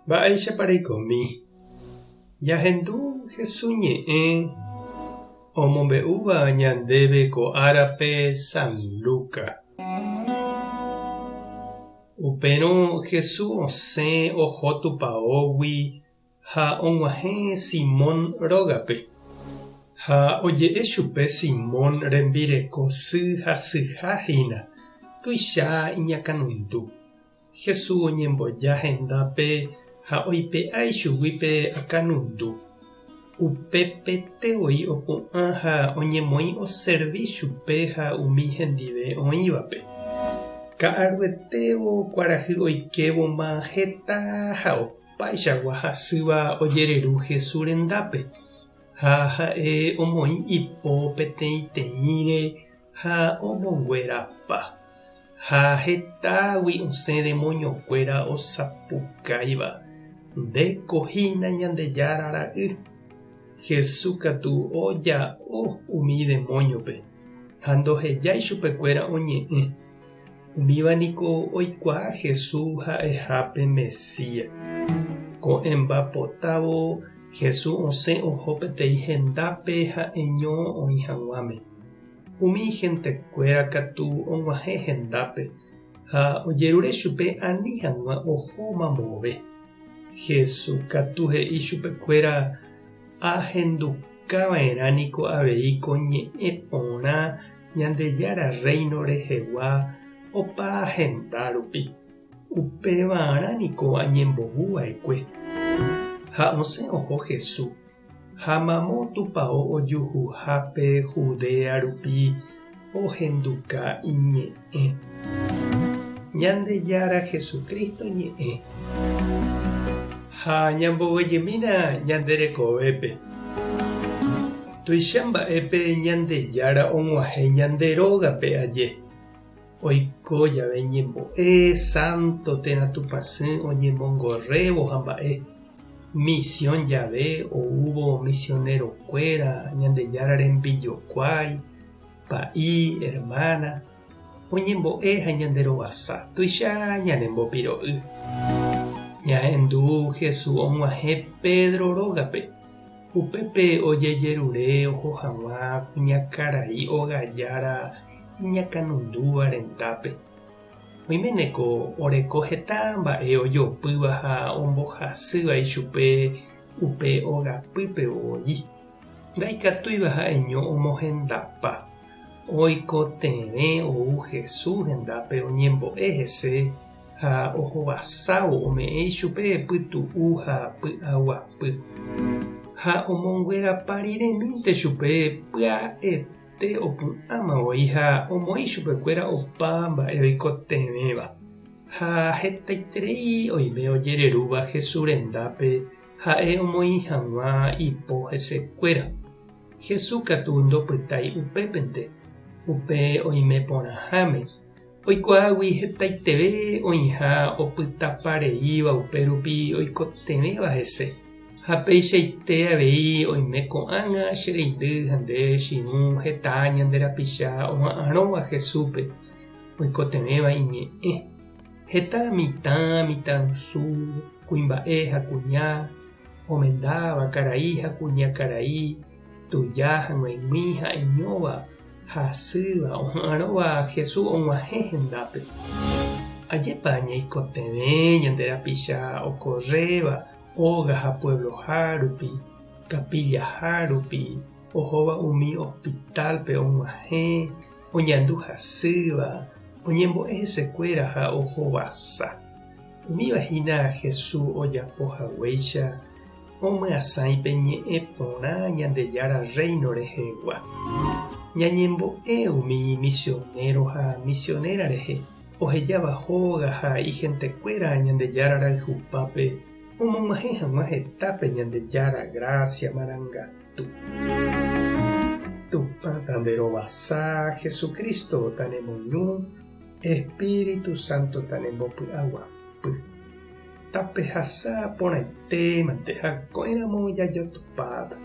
Ba'éicha pareikomi. Jahendu Jesús ñe'ẽ omombe'úva ñandéve ko árape San Lucas. Upérõ Jesús osẽ oho tupãógui ha og̃uahẽ Simón rógape. Ha oje'e chupe Simón rembireko sy hasyhahína tuicha iñakãnundu. Jesús oñemboja hendápe ha oipe'ái chugúipe akãnundu. Upépetevoi opu'ã ha oñemoĩ oservi chupe ha umi hendive oĩvape. Ka'aruetévo kuarahy oikevoma heta ha opaichagua hasýva ojereru Jesús rendápe. Ha ha'e omoĩ ipo peteĩteĩre ha omonguerapa. Ha hetágui osẽ demoñokuéra osapukáiva. Ndekohína Ñandejára ra'y. Jesús katu oja'o umi demoñope ha ndohejái chupekuéra oñe'ẽ. Umívaniko oikuaa Jesús ha'ehápe Mesías. Ko'ẽmbapotávo Jesús osẽ oho peteĩ hendápe ha'eño oĩ hag̃uáme. Umi hentekuéra katu og̃uahẽ hendápe ha ojerure chupe ani hag̃ua ohóma mbove. Jesús katu he'i chupekuéra ahendukava'erãniko avei ko ñe'ẽ porã Ñandejára reino rehegua opa henda rupi. Upevarãniko añembohuva'ekue. Ha osẽ oho Jesús ha mamo tupão ojuhuhápe Judea rupi ohenduka iñe'ẽ. Ñandejára Jesucristo ñe'ẽ. Ha ñambovejemína ñanderekovépe. Tuicha mba'épe Ñandejára og̃uahẽ ñande rógape aje. Oiko jave ñembo'e santo térã tupãsy oñemongorrévo ha mba'e. Misión jave oúvo misionerokuéra Ñandejára rembijokuái, pa'i, hermana. Oñembo'e ha ñanderovasa. Tuicha ñanembopiro'y. Ñahendu Jesús og̃uahẽ Pedro rógape. Upépe ojejerure oho hag̃ua kuñakarai ogajára iñakãnundúva rendápe. Oiméneko oreko heta mba'e ojopýva ha ombohasýva ichupe upe ogapýpe voi. Ndaikatúiva ha'eño omohendapa. Oikotevẽ ou Jesús hendápe oñembo'e hese ha ohovasávo ome'ẽ ichupe pytu'u ha py'aguapy. Ha omonguerapa riremínte chupe pya'ete opu'ãmavoi ha omoĩ chupekuéra opa mba'e oikotevéva. Ha hetaiterei oime ojererúva Jesús rendápe ha'e omoĩ hag̃ua ipo hesekuéra. Jesús katu ndopytái upépente. Upe oime porãháme. Oikuaágui hetaiteve oĩha opytapareíva upérupi oikotevéva hese. Ha péichaite avei oime ko'ág̃a che reindy ha nde chiũ heta ñanderapicha oha'ãrõva Jesúspe oikotevéva iñe'ẽ. Heta mitã sur, kuimba'e ha kuña, omendáva karai ha kuña karai, tuja hag̃uaig̃ui ha'eñóva hasýva oha'ãrõva Jesús og̃uahẽ hendápe. Ajépa ñaikotevé ñanderapicha okorréva óga ha puebloha rupi, kapillaha rupi, ohóva umi hospitalpe og̃uahẽ, oñandu hasýva, oñembo'e hesekuéra ha ohovasa. Umívahína Jesús ojapohaguéicha omyasãipe ñe'ẽ porã Ñandejára reino rehegua. Ñañembo'e umi misionero ha misionera rehe ohejáva hóga ha ihentekuéra Ñandejára rayhupápe omog̃uahẽ hag̃ua hetápe Ñandejára gracia marangatu. Tupa tanderovasa Jesucristo tanemoñũ, Espíritu Santo tanembopy'aguapy. Tapehasa porãitémante ha ko'ẽramo jajotopáta.